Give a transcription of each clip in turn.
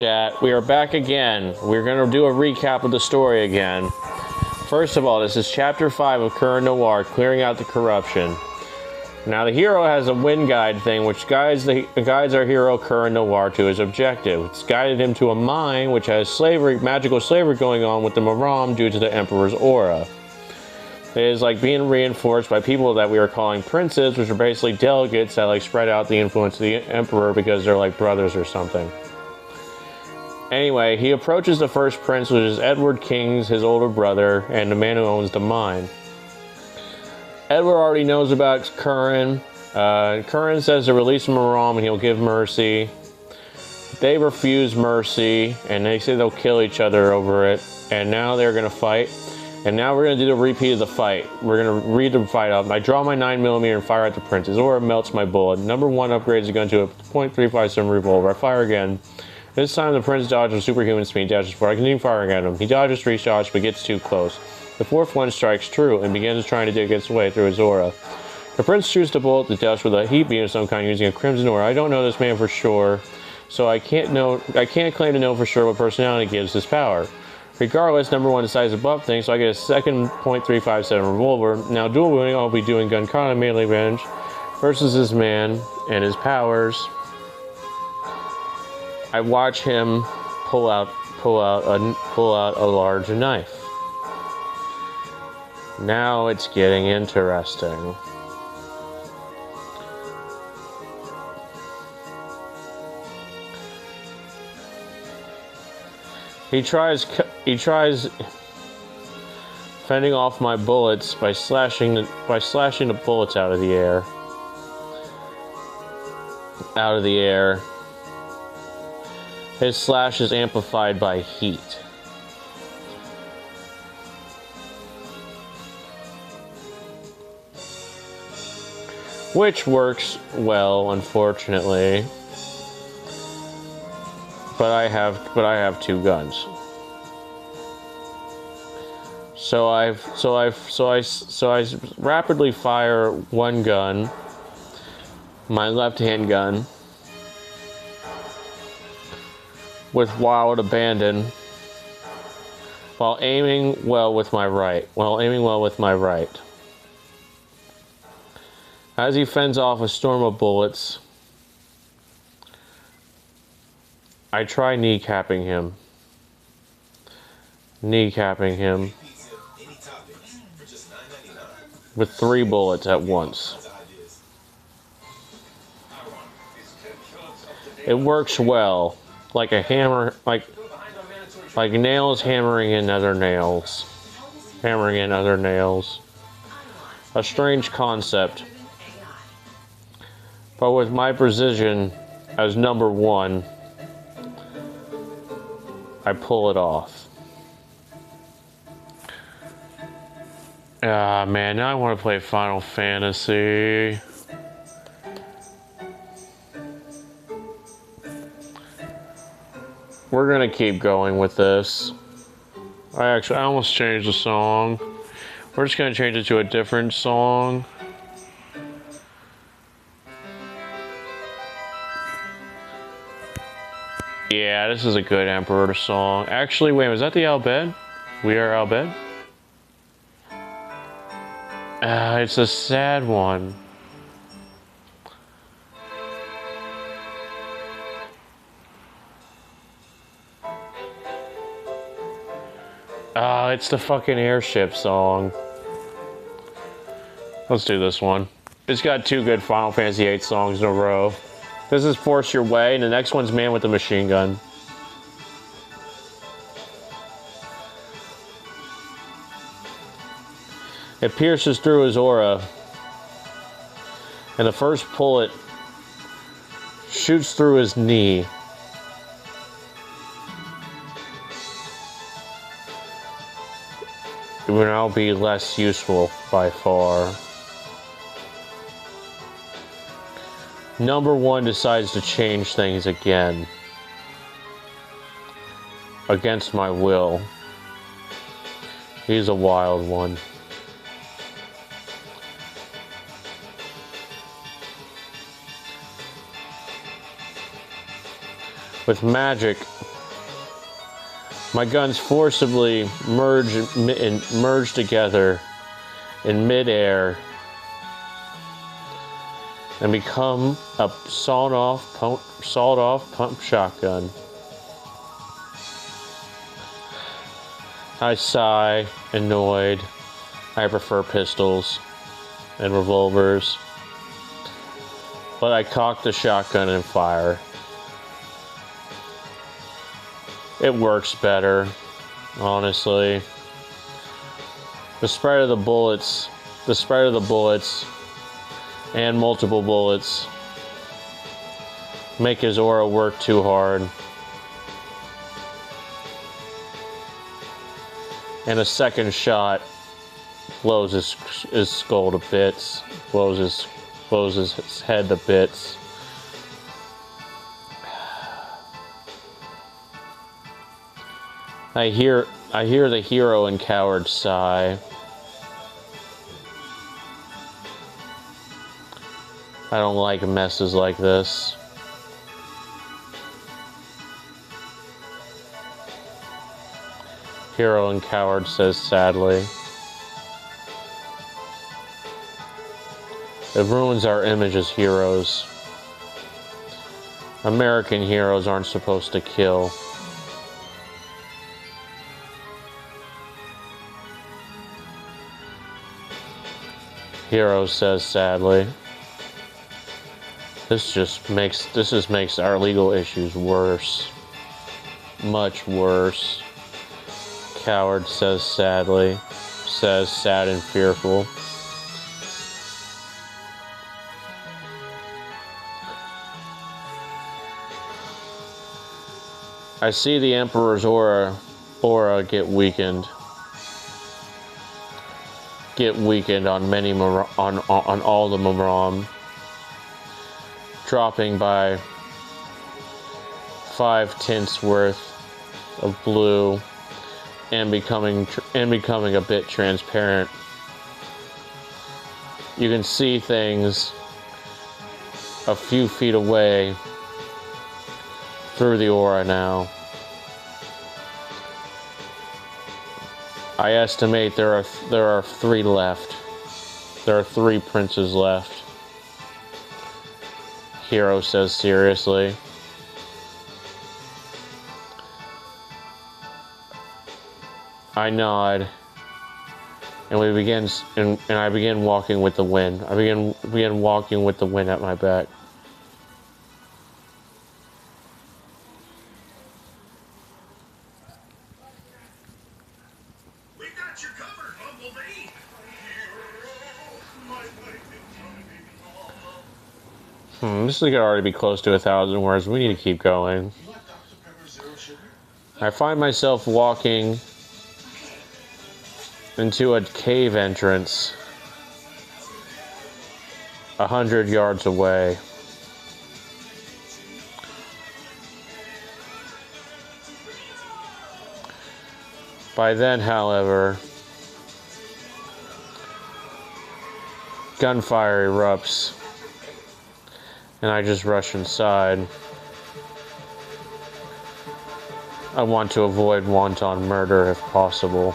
Chat, we are back again. We're going to do a recap of the story again. First of all, this is Chapter 5 of Curran Noir, Clearing Out the Corruption. Now, the hero has a wind guide thing, which guides our hero Curran Noir to his objective. It's guided him to a mine, which has magical slavery going on with the Maram due to the Emperor's aura. It is like being reinforced by people that we are calling princes, which are basically delegates that like spread out the influence of the Emperor because they're like brothers or something. Anyway, he approaches the first prince, which is Edward King's, his older brother, and the man who owns the mine. Edward already knows about Curran. Curran says to release Maram and he'll give mercy. They refuse mercy, and they say they'll kill each other over it. And now they're going to fight. And now we're going to do the repeat of the fight. We're going to read the fight up. I draw my 9mm and fire at the prince. His aura melts my bullet. Number 1 upgrades the gun to a .357 revolver. I fire again. This time the prince dodges with superhuman speed, dashes forward. I continue firing at him. He dodges 3 shots, but gets too close. The 4th one strikes true and begins trying to dig its way through his aura. The prince shoots the bullet to death with a heat beam of some kind using a crimson aura. I don't know this man for sure, so I can't claim to know for sure what personality gives this power. Regardless, number 1 decides to buff things, so I get a second .357 revolver. Now dual wielding, I'll be doing gun con and melee range versus this man and his powers. I watch him pull out a large knife. Now it's getting interesting. He tries fending off my bullets by slashing the bullets out of the air. His slash is amplified by heat. Which works well, unfortunately. But I have 2 guns. So I rapidly fire 1 gun, my left-hand gun, with wild abandon, while aiming well with my right. As he fends off a storm of bullets, I try kneecapping him. With 3 bullets at once. It works well. Like a hammer, like nails hammering in other nails. A strange concept. But with my precision as number 1, I pull it off. Ah, man, now I want to play Final Fantasy. We're gonna keep going with this. I almost changed the song. We're just gonna change it to a different song. Yeah, this is a good Emperor song. Actually, wait, was that the Albed? We Are Albed? It's a sad one. It's the fucking airship song. Let's do this one. It's got 2 good Final Fantasy VIII songs in a row. This is Force Your Way, and the next one's Man with the Machine Gun. It pierces through his aura, and the first bullet shoots through his knee. It will now be less useful by far. Number 1 decides to change things again. Against my will. He's a wild one. With magic, My guns forcibly merge together in midair and become a sawed-off pump shotgun. I sigh, annoyed. I prefer pistols and revolvers. But I cock the shotgun and fire. It works better, honestly. The spread of the bullets and multiple bullets make his aura work too hard. And a second shot blows his skull to bits, blows his head to bits. I hear the hero and coward sigh. I don't like messes like this. Hero and coward says sadly. It ruins our image as heroes. American heroes aren't supposed to kill. Hero says sadly. This just makes our legal issues worse. Much worse. Coward says sadly. Says sad and fearful. I see the Emperor's aura get weakened. On all the Maram, dropping by 5 tints worth of blue and becoming a bit transparent. You can see things a few feet away through the aura now. I estimate there are 3 left. There are 3 princes left. Hero says seriously. I nod, and I begin walking with the wind. I begin walking with the wind at my back. This is gonna already be close to 1,000 words. We need to keep going. I find myself walking into a cave entrance 100 yards away. By then, however, gunfire erupts, and I just rush inside. I want to avoid wanton murder if possible.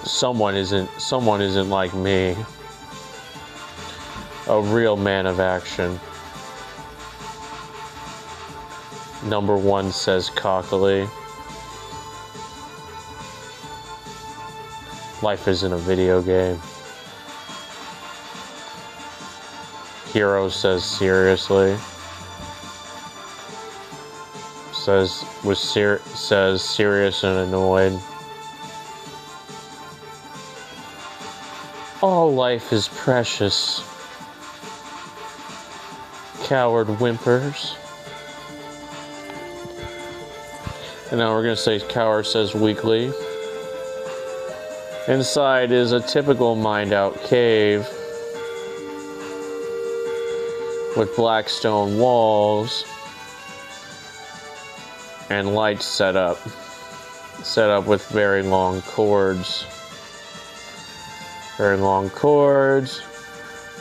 Someone isn't like me. A real man of action. Number 1 says cockily. Life isn't a video game. Hero says seriously. Says serious and annoyed. All life is precious. Coward whimpers. And now we're gonna say coward says weakly. Inside is a typical mined-out cave with black stone walls and lights set up with very long cords.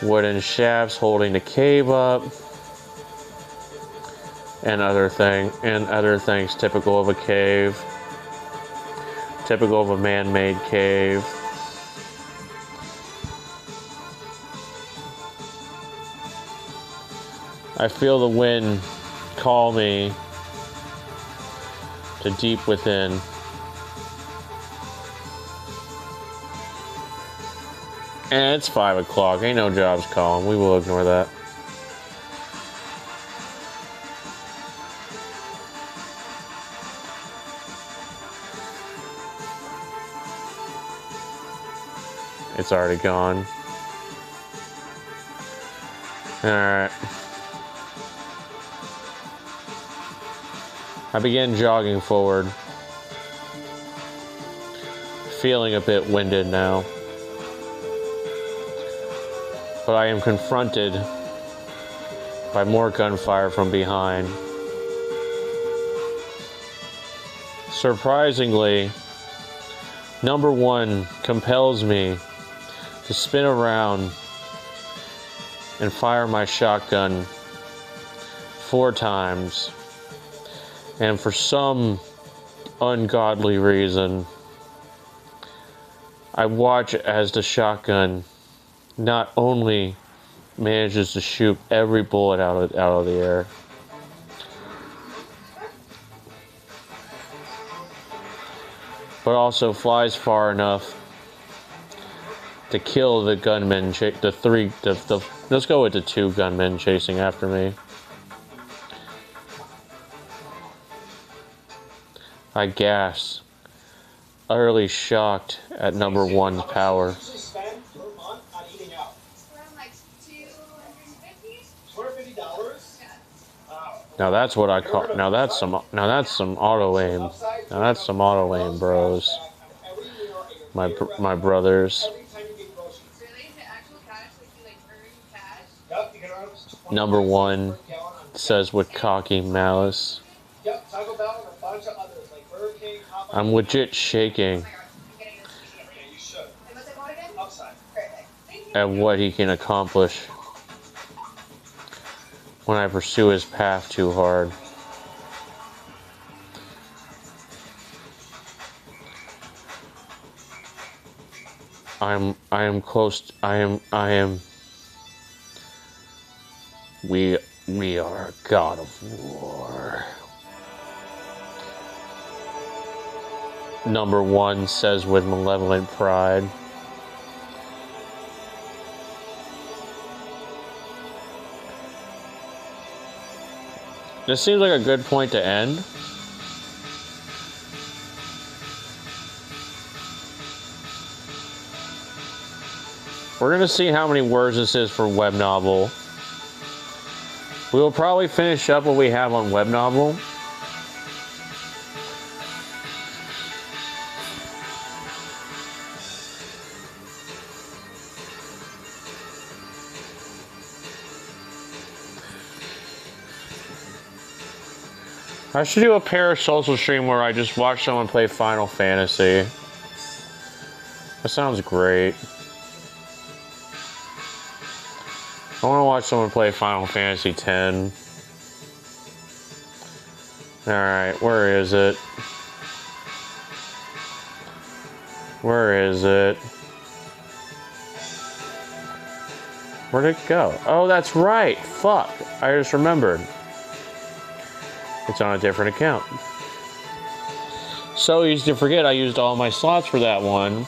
Wooden shafts holding the cave up. and other things typical of a cave, typical of a man-made cave. I feel the wind call me to deep within. And it's 5 o'clock. Ain't no jobs calling. We will ignore that. It's already gone. Alright. I begin jogging forward. Feeling a bit winded now. But I am confronted by more gunfire from behind. Surprisingly, number 1 compels me to spin around and fire my shotgun 4 times. And for some ungodly reason, I watch as the shotgun not only manages to shoot every bullet out of the air, but also flies far enough to kill the gunmen, let's go with the 2 gunmen chasing after me. I gasp, utterly shocked at number 1's power. Now that's what I call. Now that's some auto aim. Now that's some auto aim, bros. My brothers. Number 1 says with cocky malice. I'm legit shaking at what he can accomplish when I pursue his path too hard. We are a god of war. Number 1 says with malevolent pride. This seems like a good point to end. We're gonna see how many words this is for web novel. We will probably finish up what we have on web novel. I should do a parasocial stream where I just watch someone play Final Fantasy. That sounds great. I want to watch someone play Final Fantasy X. Alright, where is it? Where is it? Where'd it go? Oh, that's right! Fuck! I just remembered. It's on a different account. So easy to forget I used all my slots for that one.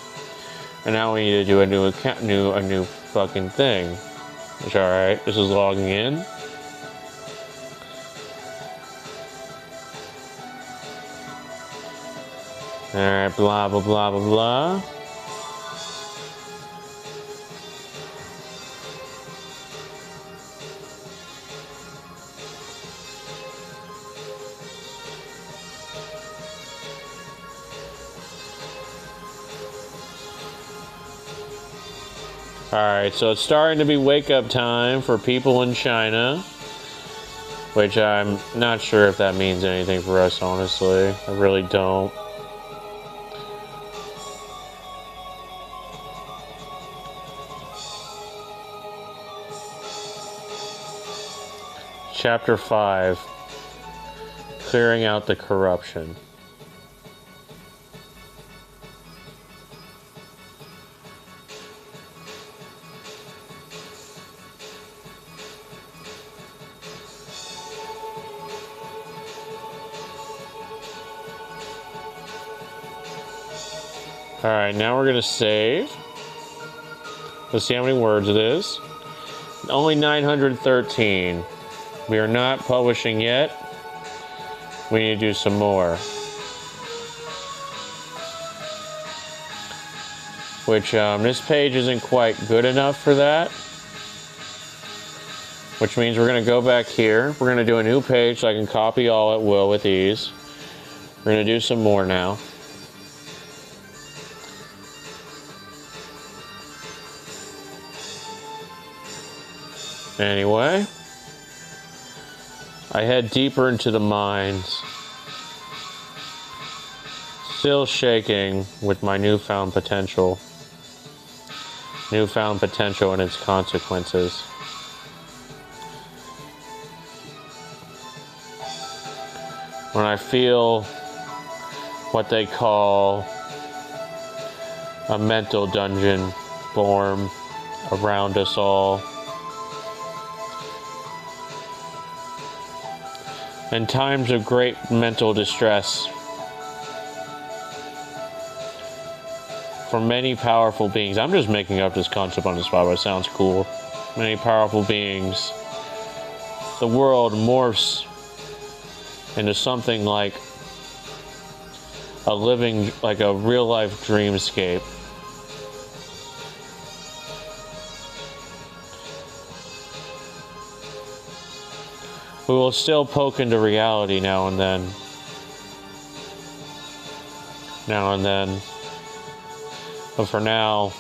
And now we need to do a new account, a new fucking thing. Which, alright, this is logging in. Alright, blah, blah, blah, blah, blah. Alright, so it's starting to be wake-up time for people in China. Which I'm not sure if that means anything for us, honestly. I really don't. Chapter 5. clearing out the corruption. Alright, now we're gonna save. Let's see how many words it is. Only 913. We are not publishing yet. We need to do some more. Which, this page isn't quite good enough for that. Which means we're gonna go back here. We're gonna do a new page so I can copy all at will with ease. We're gonna do some more now. Anyway, I head deeper into the mines, still shaking with my newfound potential and its consequences. When I feel what they call a mental dungeon form around us all, in times of great mental distress, for many powerful beings, I'm just making up this concept on the spot, but it sounds cool. Many powerful beings, the world morphs into something like a real life dreamscape. We will still poke into reality now and then. But for now,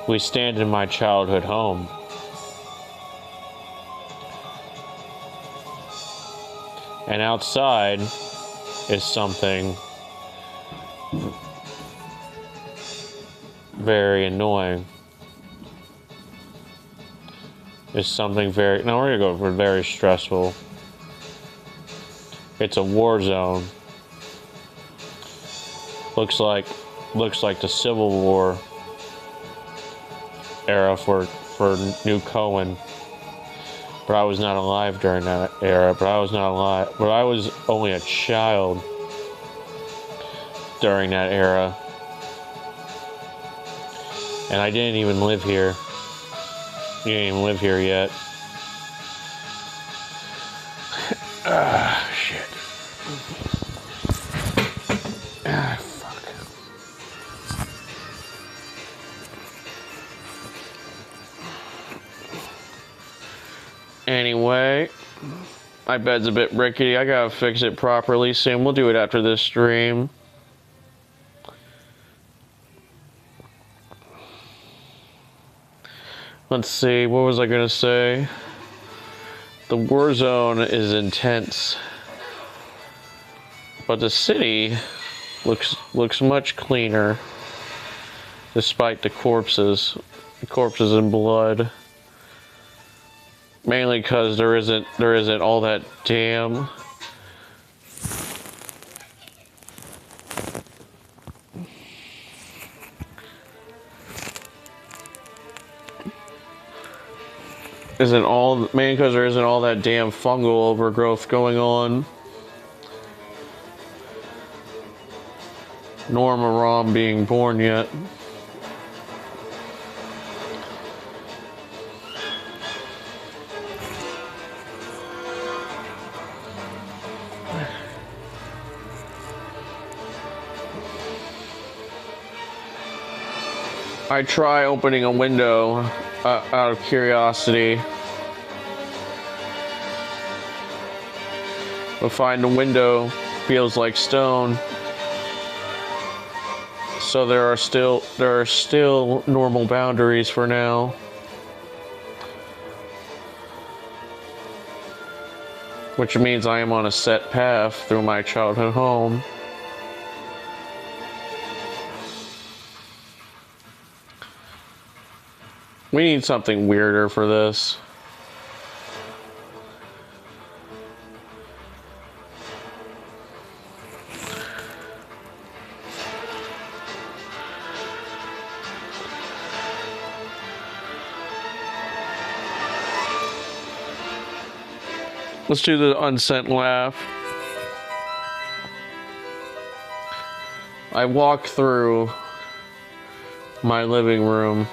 we stand in my childhood home. And outside is something very annoying. Is something very, no, we're gonna go for very stressful. It's a war zone. Looks like the Civil War era for New Cohen. But I was not alive during that era. But I was only a child during that era. And I didn't even live here. You didn't even live here yet. Shit. Fuck. Anyway, my bed's a bit rickety. I gotta fix it properly soon. We'll do it after this stream. Let's see, what was I gonna say? The war zone is intense, but the city looks much cleaner, despite the corpses and blood. Mainly because there isn't all that damn mainly because there isn't all that damn fungal overgrowth going on. Norma Rom being born yet. I try opening a window out of curiosity, but find the window feels like stone. So there are still normal boundaries for now. Which means I am on a set path through my childhood home. We need something weirder for this. Let's do the unsent laugh. I walk through my living room.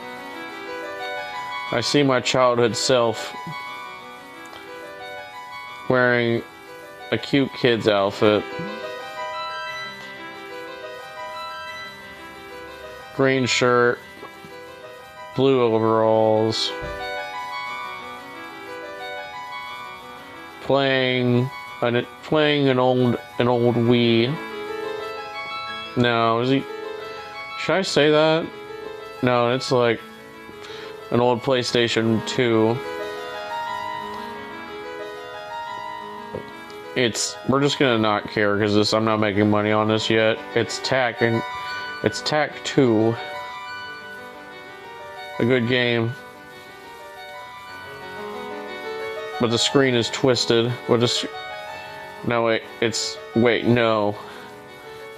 I see my childhood self wearing a cute kid's outfit. Green shirt, blue overalls. Playing an old Wii. No, is he? Should I say that? No, it's like an old PlayStation 2. We're just gonna not care because I'm not making money on this yet. It's TAC 2. A good game. But the screen is twisted. No, wait, no.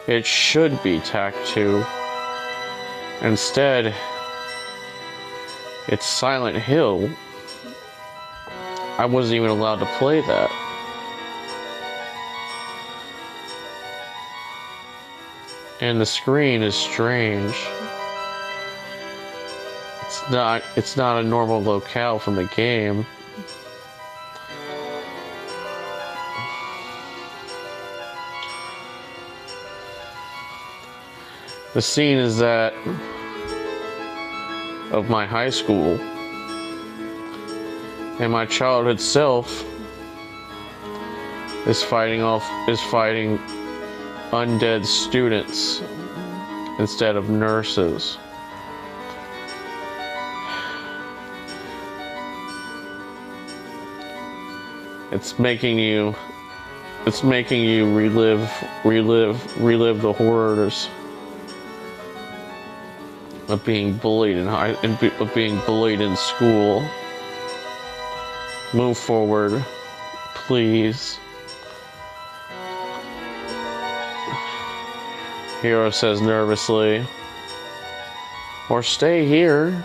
It should be TAC 2. Instead, it's Silent Hill. I wasn't even allowed to play that. And the screen is strange. It's not a normal locale from the game. The scene is that of my high school, and my childhood self is fighting undead students instead of nurses. It's making you relive the horrors of being bullied of being bullied in school. Move forward, please. Hero says nervously. Or stay here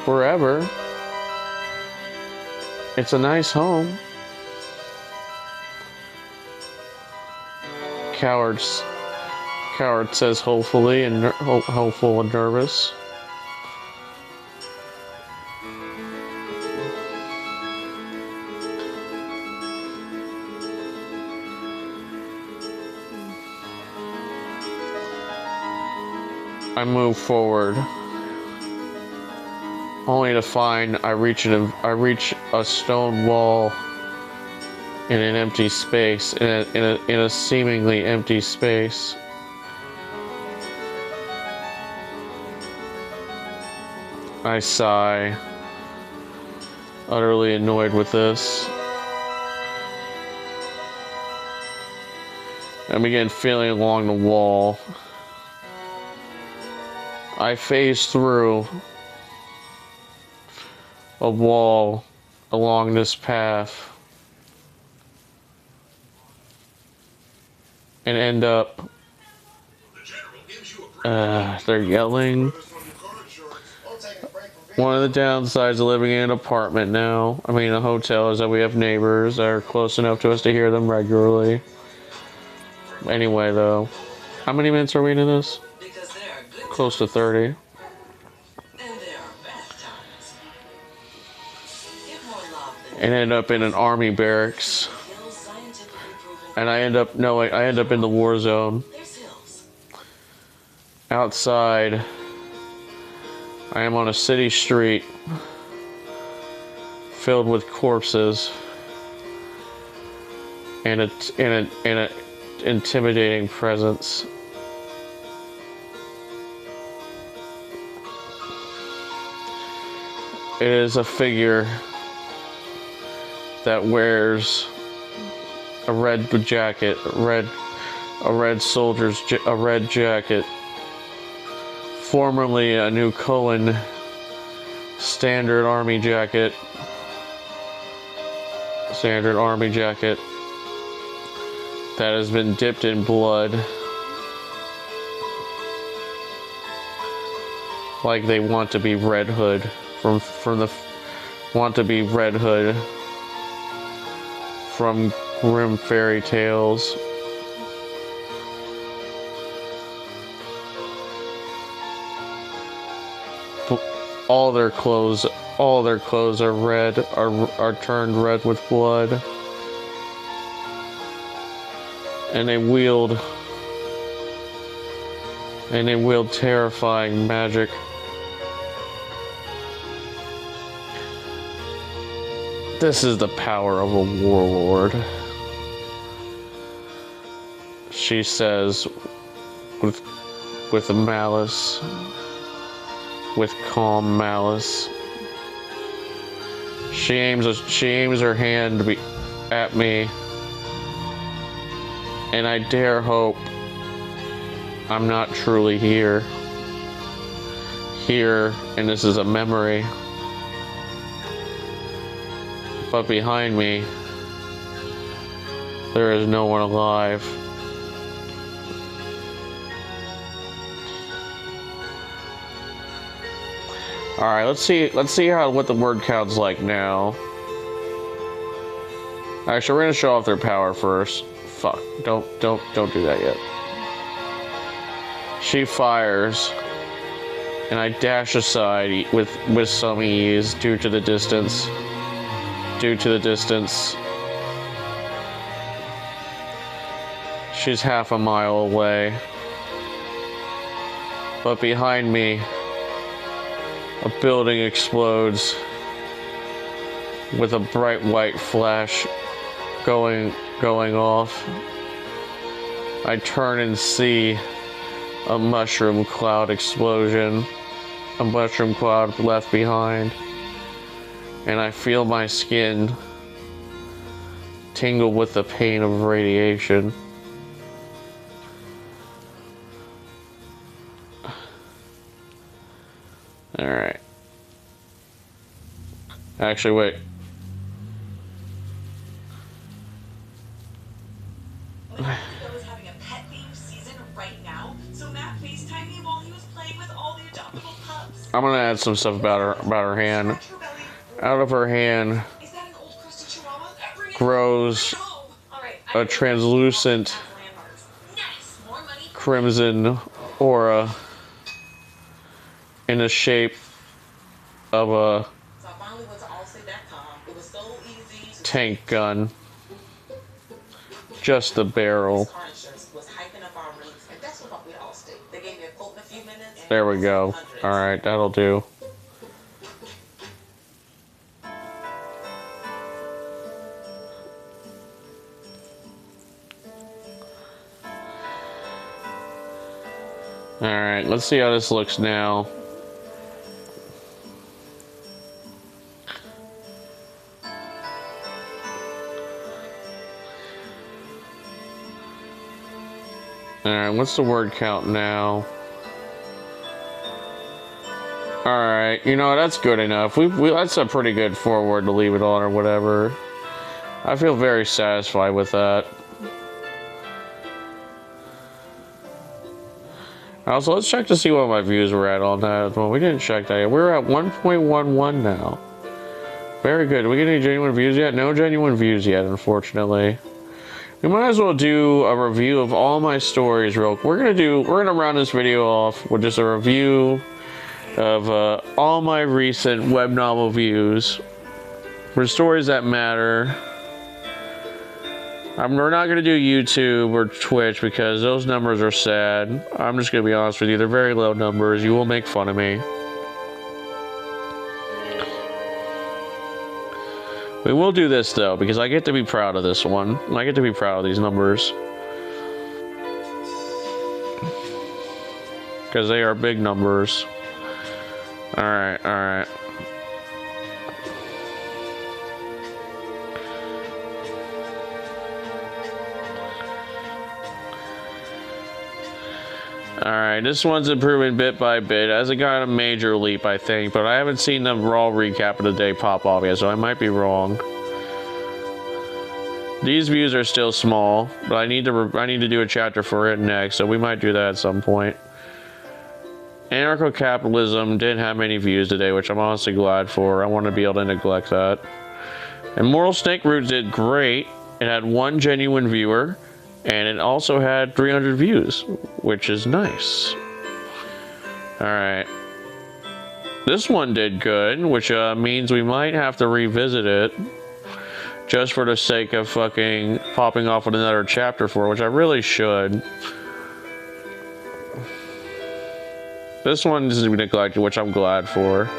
forever. It's a nice home. Coward says hopefully and hopeful and nervous. I move forward, only to find I reach a stone wall in an empty space, in a seemingly empty space. I sigh, utterly annoyed with this. I begin feeling along the wall. I phase through a wall along this path and end up, they're yelling. One of the downsides of living in an apartment now, a hotel, is that we have neighbors that are close enough to us to hear them regularly. Anyway, though, how many minutes are we into this? Close to 30. And end up in an army barracks. And I end up in the war zone. Outside, I am on a city street filled with corpses and an intimidating presence. It is a figure that wears a red jacket, a red jacket, formerly a New Cullen standard army jacket, that has been dipped in blood, like they want to be Red from grim fairy tales. All their clothes are red, are turned red with blood. And they wield terrifying magic. This is the power of a warlord, she says with a malice, with calm malice. She aims her hand at me, and I dare hope I'm not truly here, and this is a memory. But behind me, there is no one alive. All right, let's see what the word count's like now. Actually, we're gonna show off their power first. Fuck! Don't do that yet. She fires, and I dash aside with some ease due to the distance. She's half a mile away. But behind me, a building explodes with a bright white flash going off. I turn and see a mushroom cloud explosion, a mushroom cloud left behind. And I feel my skin tingle with the pain of radiation. Alright. Actually, wait. I was having a pet themed season right now, so Matt FaceTimed me while he was playing with all the adoptable pups. I'm gonna add some stuff about her hand. Out of her hand grows a translucent crimson aura in the shape of a tank gun. Just the barrel. There we go. Alright, that'll do. Alright, let's see how this looks now. Alright, what's the word count now? Alright, you know, that's good enough. That's a pretty good forward to leave it on or whatever. I feel very satisfied with that. Also, let's check to see what my views were at on that. Well, we didn't check that yet. We're at 1.11 now. Very good. Did we get any genuine views yet? No genuine views yet, unfortunately. We might as well do a review of all my stories real quick. We're gonna round this video off with just a review of all my recent web novel views for stories that matter. We're not going to do YouTube or Twitch because those numbers are sad. I'm just going to be honest with you. They're very low numbers. You will make fun of me. We will do this, though, because I get to be proud of this one. I get to be proud of these numbers. Because they are big numbers. Alright, alright. Alright, this one's improving bit by bit. It hasn't got a major leap, I think, but I haven't seen the raw recap of the day pop off yet, so I might be wrong. These views are still small, but I need to do a chapter for it next, so we might do that at some point. Anarcho-capitalism didn't have many views today, which I'm honestly glad for. I want to be able to neglect that. And Moral Snake Root did great. It had 1 genuine viewer, and it also had 300 views, which is nice. Alright. This one did good, which means we might have to revisit it. Just for the sake of fucking popping off with another chapter for it, which I really should. This one is neglected, which I'm glad for.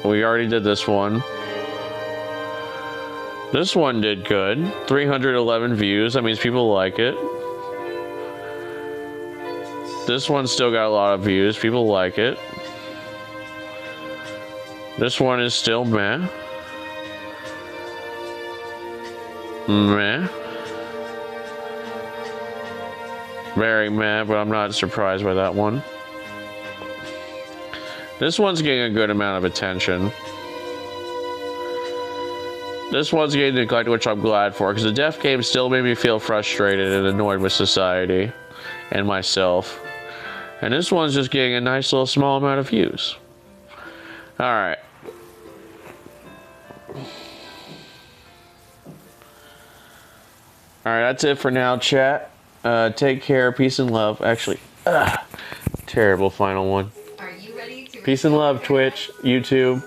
We already did this one. This one did good. 311 views. That means people like it. This one still got a lot of views. People like it. This one is still meh. Meh. Very meh, but I'm not surprised by that one. This one's getting a good amount of attention. This one's getting neglected, which I'm glad for, because the deaf game still made me feel frustrated and annoyed with society and myself. And this one's just getting a nice little small amount of views. Alright. Alright, that's it for now, chat. Take care, peace and love. Actually, terrible final one. Are you ready to Peace and love, Twitch, YouTube.